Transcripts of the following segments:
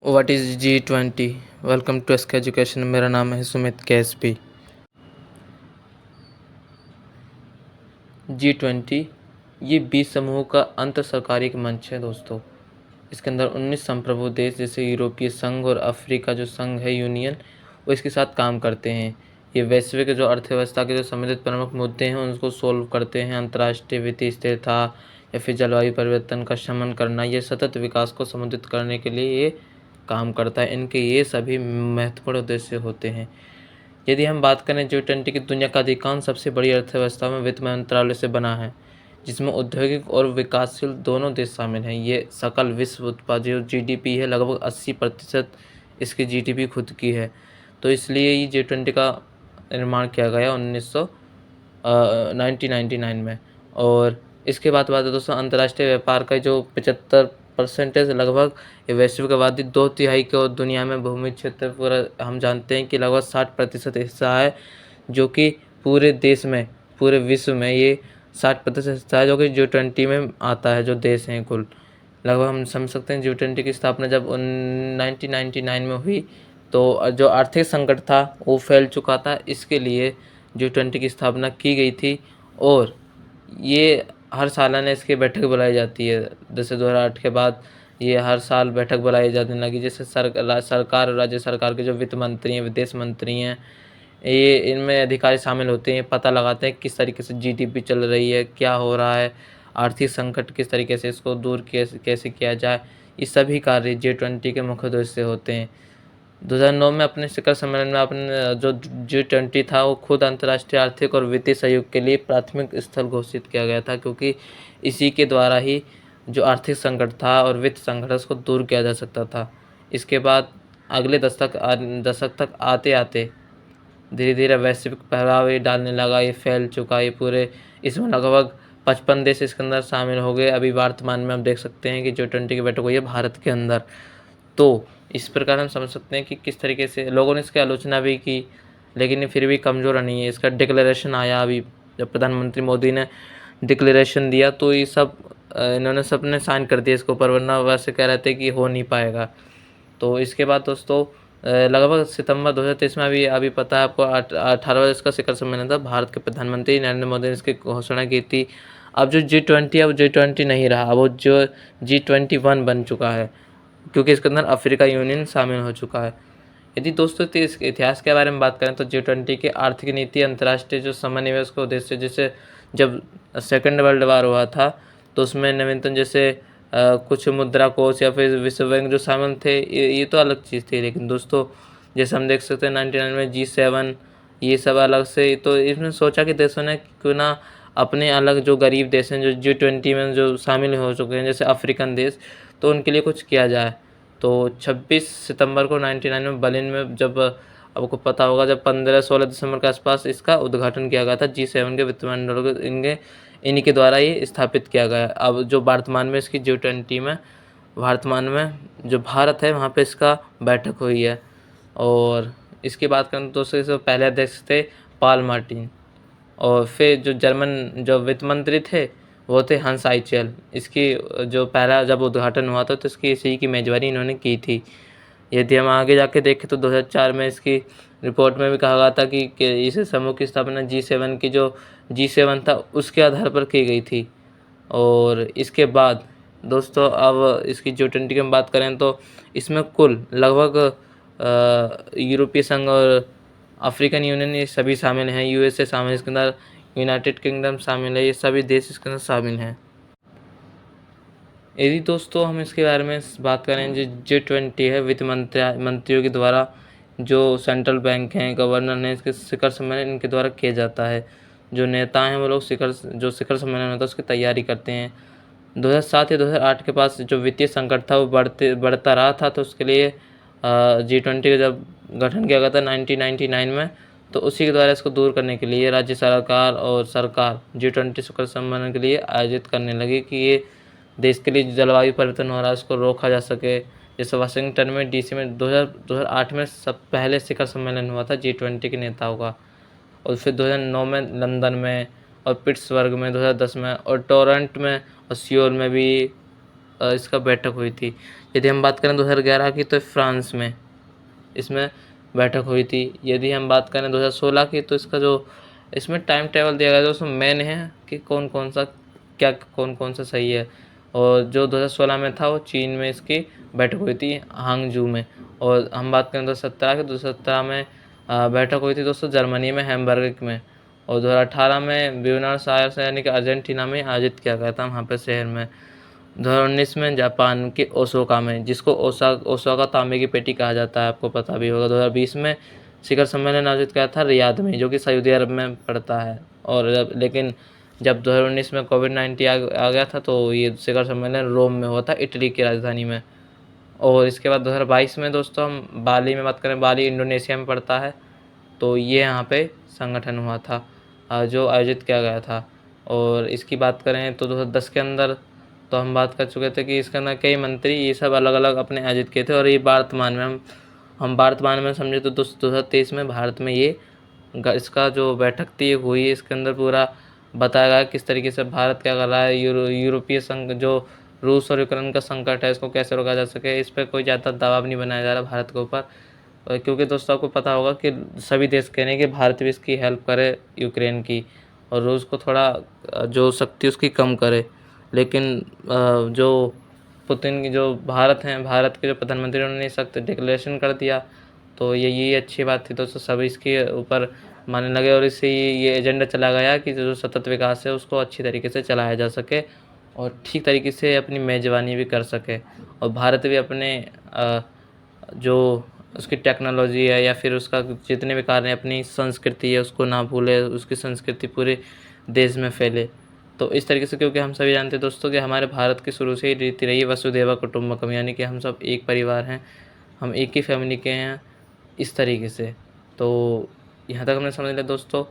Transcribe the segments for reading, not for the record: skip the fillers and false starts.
What is G20? Welcome to Ask Education. मेरा नाम है सुमित KSP। G20 ये 20 समूह का अंतर सरकारी एक मंच है दोस्तों। इसके अंदर 19 संप्रभु देश जैसे यूरोपीय संघ और अफ्रीका जो संघ है यूनियन, वो इसके साथ काम करते हैं। ये वैश्विक जो अर्थव्यवस्था के जो संबंधित प्रमुख मुद्दे हैं उनको सोल्व करते हैं। अंतर्राष्ट्रीय वित्तीय स्थिरता या फिर जलवायु परिवर्तन का शमन करना, ये सतत विकास को संबोधित करने के लिए ये काम करता है। इनके ये सभी महत्वपूर्ण उद्देश्य होते हैं। यदि हम बात करें G20 की, दुनिया का अधिकांश सबसे बड़ी अर्थव्यवस्था में वित्त मंत्रालय से बना है, जिसमें औद्योगिक और विकासशील दोनों देश शामिल हैं। ये सकल विश्व उत्पाद जो GDP है, लगभग 80% इसकी GDP खुद की है। तो इसलिए ये G20 का निर्माण किया गया 1999 में। और इसके बाद बात है दोस्तों अंतर्राष्ट्रीय व्यापार का, जो 75% लगभग वैश्विक आबादी 2/3 की, और दुनिया में भूमि क्षेत्र पूरा हम जानते हैं कि लगभग 60% हिस्सा है, जो कि पूरे देश में, पूरे विश्व में ये 60% हिस्सा है, जो कि G20 में आता है। जो देश हैं कुल लगभग हम समझ सकते हैं। G20 की स्थापना जब 1999 में हुई, तो जो आर्थिक संकट था वो फैल चुका था, इसके लिए G20 की स्थापना की गई थी। और ये हर सालाना इसकी बैठक बुलाई जाती है। जैसे 2008 के बाद ये हर साल बैठक बुलाई जाने लगी, जैसे सरकार और राज्य सरकार के जो वित्त मंत्री हैं, विदेश मंत्री हैं, ये इनमें अधिकारी शामिल होते हैं। पता लगाते हैं किस तरीके से GDP चल रही है, क्या हो रहा है, आर्थिक संकट किस तरीके से इसको दूर कैसे किया जाए। ये सभी कार्य G20 के मुख्य उद्देश्य होते हैं। 2009 में अपने शिखर सम्मेलन में अपने जो G20 था वो खुद अंतर्राष्ट्रीय आर्थिक और वित्तीय सहयोग के लिए प्राथमिक स्थल घोषित किया गया था, क्योंकि इसी के द्वारा ही जो आर्थिक संकट था और वित्त संकट उसको दूर किया जा सकता था। इसके बाद अगले दशक तक आते आते धीरे धीरे वैश्विक प्रभाव ये डालने लगा। ये फैल चुका, ये पूरे इसमें लगभग 55 देश इसके अंदर शामिल हो गए। अभी वर्तमान में हम देख सकते हैं कि G20 की बैठक हुई है भारत के अंदर। तो इस प्रकार हम समझ सकते हैं कि किस तरीके से लोगों ने इसकी आलोचना भी की, लेकिन ये फिर भी कमज़ोर नहीं है। इसका डिक्लेरेशन आया अभी, जब प्रधानमंत्री मोदी ने डिक्लेरेशन दिया तो ये सब इन्होंने सबने साइन कर दिया इसके ऊपर, वरना वैसे कह रहे थे कि हो नहीं पाएगा। तो इसके बाद दोस्तों लगभग सितंबर 2023 में अभी पता है आपको 18वां इसका शिखर सम्मेलन था। भारत के प्रधानमंत्री नरेंद्र मोदी ने इसकी घोषणा की थी। अब जो G20 है वो G20 नहीं रहा, वो जो G21 बन चुका है, क्योंकि इसके अंदर अफ्रीका यूनियन शामिल हो चुका है। यदि दोस्तों इसके इतिहास के बारे में बात करें तो G20 की आर्थिक नीति अंतर्राष्ट्रीय जो समन्वय उसको उद्देश्य, जैसे जब सेकेंड वर्ल्ड वार हुआ था तो उसमें नवीनतम जैसे कुछ मुद्रा कोष या फिर विश्व बैंक जो शामिल थे, ये तो अलग चीज़ थी। लेकिन दोस्तों जैसे हम देख सकते हैं 99 में G7, ये सब अलग से, तो इसमें सोचा कि देशों ने क्यों ना अपने अलग जो गरीब देश हैं जो G20 में जो शामिल हो चुके हैं, जैसे अफ्रीकन देश, तो उनके लिए कुछ किया जाए। तो 26 सितंबर को 99 में बर्लिन में, जब आपको पता होगा, जब 15-16 दिसंबर के आसपास इसका उद्घाटन किया गया था। G7 के वित्तमंडलों को इन्हीं के द्वारा ये स्थापित किया गया। अब जो वर्तमान में इसकी G20 में वर्तमान में जो भारत है वहाँ पे इसका बैठक हुई है। और इसकी बात करें तो उससे पहले अध्यक्ष थे पॉल मार्टिन, और फिर जो जर्मन जो वित्त मंत्री थे वो थे हंस आइचेल। इसकी जो पहला जब उद्घाटन हुआ था तो इसकी इसी की मेज़बानी इन्होंने की थी। यदि हम आगे जाके देखें तो 2004 में इसकी रिपोर्ट में भी कहा गया था कि इस समूह की स्थापना G7 की जो G7 था उसके आधार पर की गई थी। और इसके बाद दोस्तों अब इसकी G20 की हम बात करें तो इसमें कुल लगभग यूरोपीय संघ और अफ्रीकन यूनियन ये सभी शामिल हैं। USA शामिल है इसके अंदर, यूनाइटेड किंगडम शामिल है, ये सभी देश इसके अंदर शामिल हैं। यदि दोस्तों हम इसके बारे में बात करें, जो G20 है वित्त मंत्रियों के द्वारा, जो सेंट्रल बैंक हैं, गवर्नर हैं, इसके शिखर सम्मेलन इनके द्वारा किया जाता है। जो नेता हैं वो लोग शिखर सम्मेलन होता है उसकी तैयारी करते हैं। 2007 या 2008 के पास जो वित्तीय संकट था वो बढ़ता रहा था, तो उसके लिए G20 का जब गठन किया गया था 1999 में, तो उसी के द्वारा इसको दूर करने के लिए राज्य सरकार और सरकार G20 शिखर सम्मेलन के लिए आयोजित करने लगी कि ये देश के लिए जलवायु परिवर्तन हो रहा है उसको रोका जा सके। जैसे वाशिंगटन में DC में 2008 में सब पहले शिखर सम्मेलन हुआ था G20 के नेताओं का, और फिर 2009 में लंदन में, और पिट्सबर्ग में 2010 में, और टोरंटो में और सियोल में भी इसका बैठक हुई थी। यदि हम बात करें 2011 की तो फ्रांस में इसमें बैठक हुई थी। यदि हम बात करें 2016 की तो इसका जो इसमें टाइम टेबल दिया गया था उसमें मेन है कि कौन कौन सा सही है। और जो 2016 में था वो चीन में इसकी बैठक हुई थी हांगजू में। और हम बात करें 2017 की, 2017 में बैठक हुई थी दोस्तों जर्मनी में हैम्बर्ग में। और 2018 में ब्यूनस आयर्स यानी कि अर्जेंटीना में आयोजित किया गया था वहाँ पे शहर में। 2019 में जापान के ओसाका में, जिसको ओसाका तांबे की पेटी कहा जाता है, आपको पता भी होगा। 2020 में शिखर सम्मेलन आयोजित किया था रियाद में, जो कि सऊदी अरब में पड़ता है। और लेकिन जब 2019 में कोविड-19 आ गया था तो ये शिखर सम्मेलन रोम में हुआ था, इटली की राजधानी में। और इसके बाद 2022 में दोस्तों हम बाली में बात करें, बाली इंडोनेशिया में पड़ता है, तो ये यहाँ पे संगठन हुआ था जो आयोजित किया गया था। और इसकी बात करें तो 2010 के अंदर तो हम बात कर चुके थे कि इसके अंदर कई मंत्री ये सब अलग अलग अपने आयोजित किए थे। और ये वर्तमान में हम वर्तमान में समझे तो 2023 में भारत में ये इसका जो बैठक थी ये हुई है। इसके अंदर पूरा बताया गया किस तरीके से भारत क्या कर रहा है, यूरोपीय संघ जो रूस और यूक्रेन का संकट है इसको कैसे रोका जा सके, इस पर कोई ज़्यादा दबाव नहीं बनाया जा रहा भारत के ऊपर। क्योंकि दोस्तों आपको पता होगा कि सभी देश कह रहे हैं कि भारत भी इसकी हेल्प करे यूक्रेन की, और रूस को थोड़ा जो शक्ति उसकी कम करे। लेकिन जो पुतिन की जो भारत के जो प्रधानमंत्री उन्होंने सख्त डिक्लेरेशन कर दिया, तो यही अच्छी बात थी दोस्तों, सब इसके ऊपर मानने लगे। और इससे ये एजेंडा चला गया कि जो सतत विकास है उसको अच्छी तरीके से चलाया जा सके और ठीक तरीके से अपनी मेज़बानी भी कर सके। और भारत भी अपने जो उसकी टेक्नोलॉजी है या फिर उसका जितने भी कार्य हैं, अपनी संस्कृति है उसको ना भूले, उसकी संस्कृति पूरे देश में फैले। तो इस तरीके से, क्योंकि हम सभी जानते हैं दोस्तों कि हमारे भारत की शुरू से ही रीति रही है वसुधैव कुटुंबकम, यानी कि हम सब एक परिवार हैं, हम एक ही फैमिली के हैं, इस तरीके से। तो यहाँ तक हमने समझ लिया दोस्तों।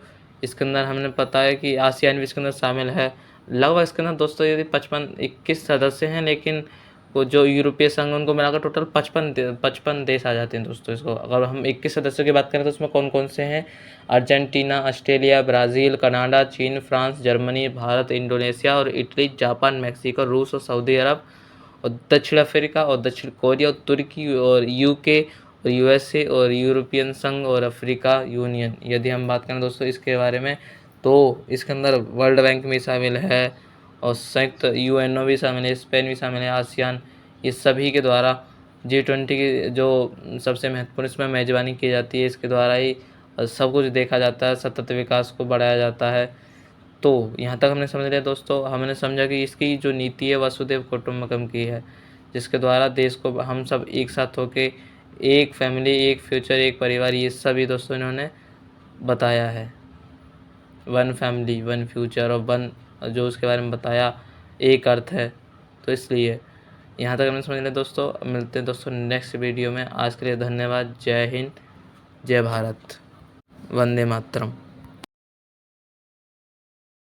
इसके अंदर हमने पता है कि आसियान भी इसके अंदर शामिल है। लगभग इसके अंदर दोस्तों यदि 21 सदस्य हैं, लेकिन वो जो यूरोपीय संघ उनको मिलाकर टोटल 55 देश आ जाते हैं दोस्तों। इसको अगर हम 21 सदस्यों की बात करें तो उसमें कौन कौन से हैं? अर्जेंटीना, ऑस्ट्रेलिया, ब्राज़ील, कनाडा, चीन, फ्रांस, जर्मनी, भारत, इंडोनेशिया और इटली, जापान, मैक्सिको, रूस और सऊदी अरब और दक्षिण अफ्रीका और दक्षिण कोरिया और तुर्की और यूके और यूएसए और यूरोपियन संघ और अफ्रीका यूनियन। यदि हम बात करें दोस्तों इसके बारे में, तो इसके अंदर वर्ल्ड बैंक भी शामिल है और संयुक्त यूएनओ भी शामिल है, स्पेन भी शामिल है, आसियान, ये सभी के द्वारा G20 की जो सबसे महत्वपूर्ण इसमें मेज़बानी की जाती है, इसके द्वारा ही सब कुछ देखा जाता है, सतत विकास को बढ़ाया जाता है। तो यहाँ तक हमने समझ लिया दोस्तों। हमने समझा कि इसकी जो नीति है वसुधैव कुटुंबकम की है, जिसके द्वारा देश को हम सब एक साथ होके एक फैमिली, एक फ्यूचर, एक परिवार, ये सभी दोस्तों इन्होंने बताया है। वन फैमिली, वन फ्यूचर और वन जो उसके बारे में बताया, एक अर्थ है। तो इसलिए यहाँ तक हमने समझ लिया दोस्तों। मिलते हैं दोस्तों नेक्स्ट वीडियो में। आज के लिए धन्यवाद। जय हिंद, जय भारत, वंदे मातरम।